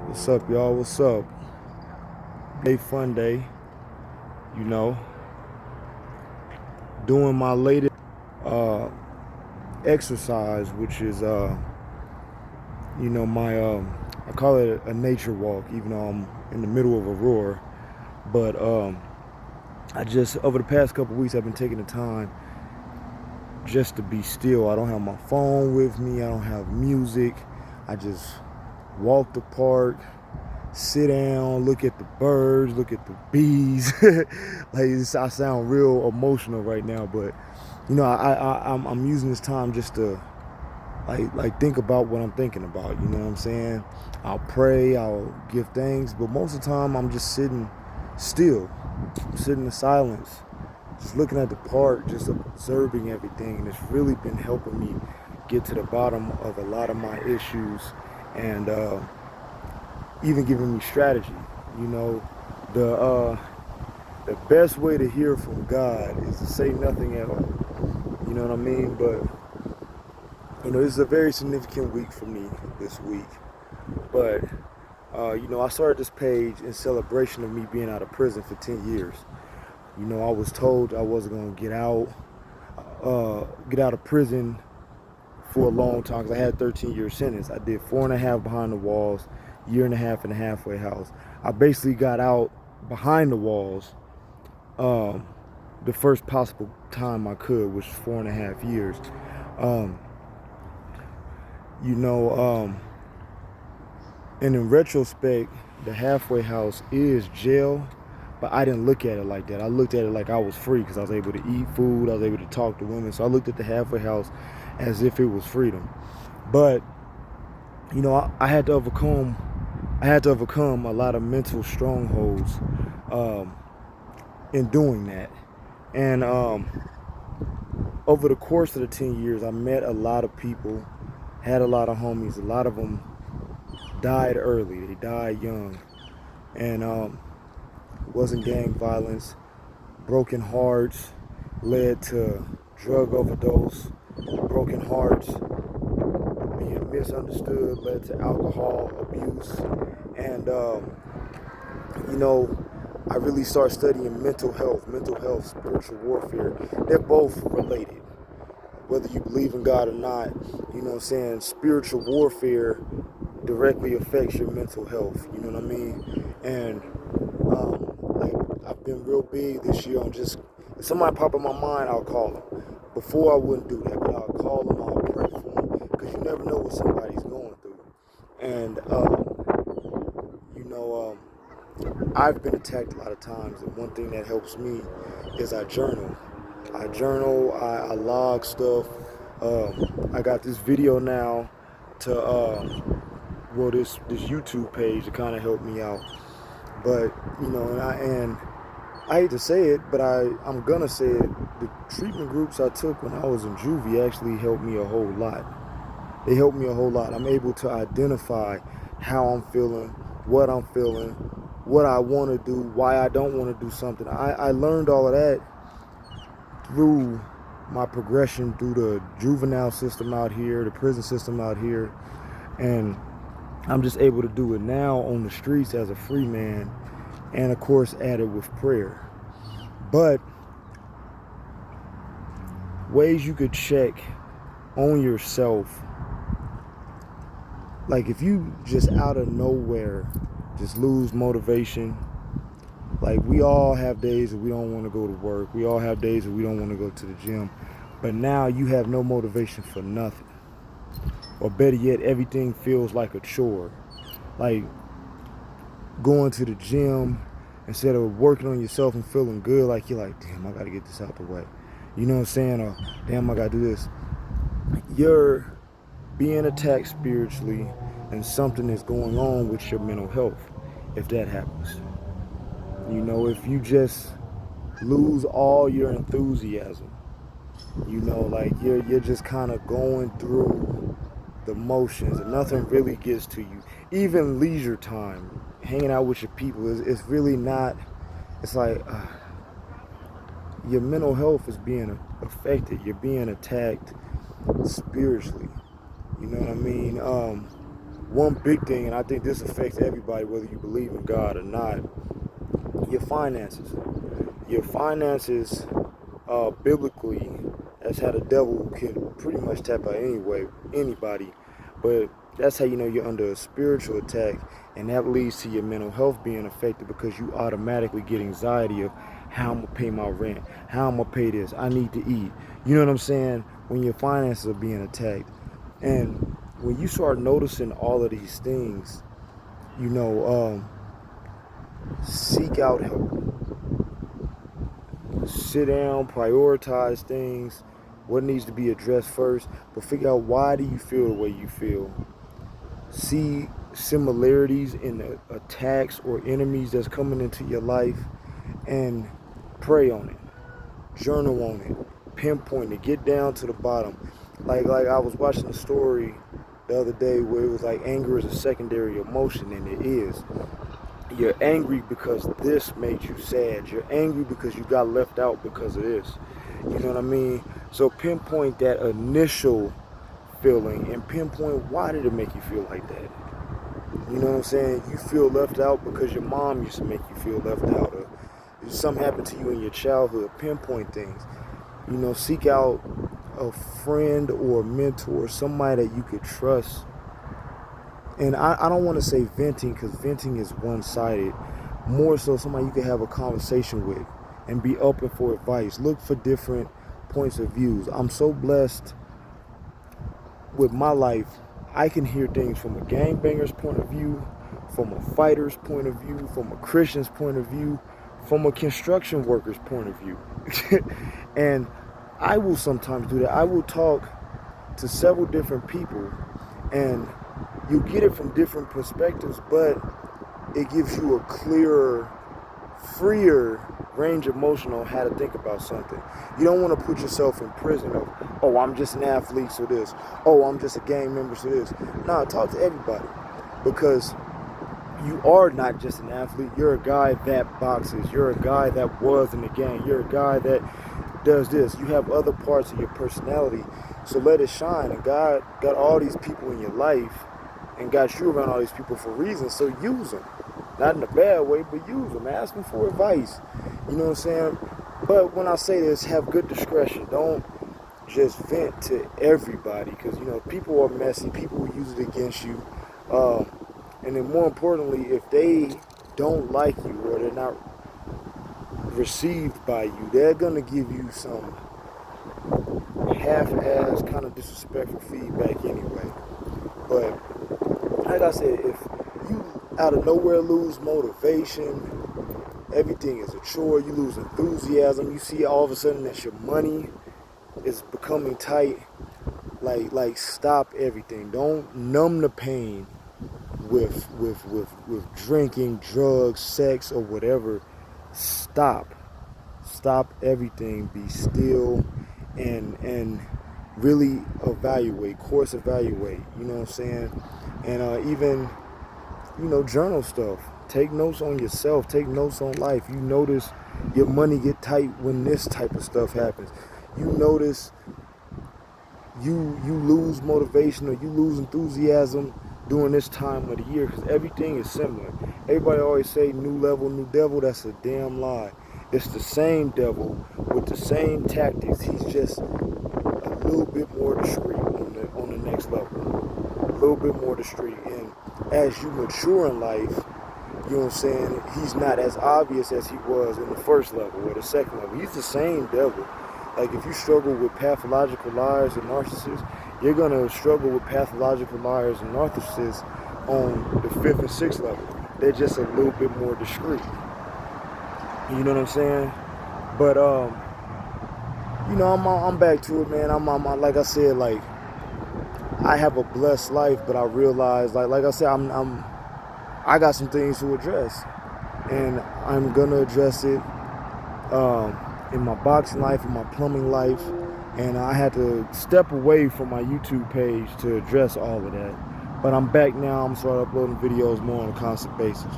What's up, y'all? What's up? A fun day, you know. Doing my latest uh, exercise, which is my I call it a nature walk, even though I'm in the middle of a roar. But I just over the past couple weeks, I've been taking the time just to be still. I don't have my phone with me. I don't have music. I just walk the park, sit down, look at the birds, look at the bees. I sound real emotional right now, but I'm using this time just to think about what I'm thinking about. You know what I'm saying? I'll pray, I'll give thanks, but most of the time I'm just sitting still, sitting in silence, just looking at the park, just observing everything, and it's really been helping me get to the bottom of a lot of my issues, and even giving me strategy. You know, the best way to hear from God is to say nothing at all. You know what I mean? But this is a very significant week for me this week. But I started this page in celebration of me being out of prison for 10 years. I was told I wasn't gonna get out of prison for a long time because I had a 13-year sentence. I did 4.5 behind the walls, year and a half in the halfway house. I basically got out behind the walls the first possible time I could, which was 4.5 years. And in retrospect, the halfway house is jail, but I didn't look at it like that. I looked at it like I was free because I was able to eat food, I was able to talk to women. So I looked at the halfway house as if it was freedom. But I had to overcome a lot of mental strongholds in doing that. And over the course of the 10 years, I met a lot of people, had a lot of homies. A lot of them died early. They died young. And wasn't gang violence. Broken hearts led to drug overdose. Broken hearts being misunderstood led to alcohol abuse. And I really started studying mental health, spiritual warfare. They're both related. Whether you believe in God or not, spiritual warfare directly affects your mental health. You know what I mean? And I've been real big this year on just, if somebody pop in my mind, I'll call them. Before I wouldn't do that, but I'll call them, I'll pray for them, because you never know what somebody's going through. And I've been attacked a lot of times, and one thing that helps me is I journal. I log stuff. I got this video now to this YouTube page to kind of help me out. But and I hate to say it, but I'm gonna say it. The treatment groups I took when I was in juvie actually helped me a whole lot. They helped me a whole lot. I'm able to identify how I'm feeling, what I'm feeling, what I want to do, why I don't want to do something. I learned all of that through my progression through the juvenile system out here, the prison system out here, and I'm just able to do it now on the streets as a free man, and of course added with prayer. But ways you could check on yourself, like if you just out of nowhere just lose motivation. Like, we all have days that we don't want to go to work. We all have days that we don't want to go to the gym. But now you have no motivation for nothing. Or better yet, everything feels like a chore. Like going to the gym, instead of working on yourself and feeling good, like you're like, damn, I got to get this out the way. You know what I'm saying? Or, damn, I got to do this. You're being attacked spiritually, and something is going on with your mental health if that happens. If you just lose all your enthusiasm, like you're just kind of going through the motions and nothing really gets to you. Even leisure time, hanging out with your people is really not. It's like your mental health is being affected. You're being attacked spiritually. You know what I mean? one big thing, and I think this affects everybody, whether you believe in God or not, your finances. Your finances, biblically, that's how the devil can pretty much tap out anybody. But that's how you know you're under a spiritual attack, and that leads to your mental health being affected because you automatically get anxiety of how I'm gonna pay my rent, how I'm gonna pay this, I need to eat. You know what I'm saying? When your finances are being attacked. And when you start noticing all of these things, you know, seek out help. Sit down, prioritize things, what needs to be addressed first, but figure out why do you feel the way you feel. See similarities in the attacks or enemies that's coming into your life and pray on it, journal on it, pinpoint it, get down to the bottom. Like I was watching a story the other day where it was like anger is a secondary emotion, and it is. You're angry because this made you sad. You're angry because you got left out because of this. You know what I mean? So pinpoint that initial feeling and pinpoint why did it make you feel like that. You know what I'm saying? You feel left out because your mom used to make you feel left out, or something happened to you in your childhood. Pinpoint things. You know, seek out a friend or a mentor, somebody that you could trust. And I don't want to say venting, because venting is one-sided. More so somebody you can have a conversation with and be open for advice. Look for different points of views. I'm so blessed with my life. I can hear things from a gangbanger's point of view, from a fighter's point of view, from a Christian's point of view, from a construction worker's point of view. And I will sometimes do that. I will talk to several different people, and you get it from different perspectives, but it gives you a clearer, freer range of motion on how to think about something. You don't want to put yourself in prison of, oh, I'm just an athlete, so this. Oh, I'm just a gang member, so this. No, talk to everybody, because you are not just an athlete. You're a guy that boxes. You're a guy that was in the gang. You're a guy that does this. You have other parts of your personality, so let it shine. And God got all these people in your life and got you around all these people for reasons, so use them. Not in a bad way, but use them. Ask them for advice. You know what I'm saying? But when I say this, have good discretion. Don't just vent to everybody, because, you know, people are messy. People will use it against you. And then more importantly, if they don't like you or they're not received by you, they're going to give you some half-ass kind of disrespectful feedback anyway. But like I said, if you out of nowhere lose motivation, everything is a chore, you lose enthusiasm, you see all of a sudden that your money is becoming tight, like stop everything. Don't numb the pain with drinking, drugs, sex, or whatever. Stop everything. Be still and really course evaluate. You know what I'm saying? And even, you know, journal stuff. Take notes on yourself. Take notes on life. You notice your money get tight when this type of stuff happens. You notice you lose motivation or you lose enthusiasm during this time of the year, because everything is similar. Everybody always say new level, new devil. That's a damn lie. It's the same devil with the same tactics. He's just a little bit more discreet on the next level. A little bit more discreet. And as you mature in life, you know what I'm saying, he's not as obvious as he was in the first level or the second level. He's the same devil. Like, if you struggle with pathological liars and narcissists, you're going to struggle with pathological liars and narcissists on the 5th and 6th level. They're just a little bit more discreet. You know what I'm saying? But, you know, I'm back to it, man. I'm like I said, like, I have a blessed life, but I realize, like I said, I got some things to address, and I'm going to address it in my boxing life, in my plumbing life, and I had to step away from my YouTube page to address all of that. But I'm back now. I'm starting uploading videos more on a constant basis.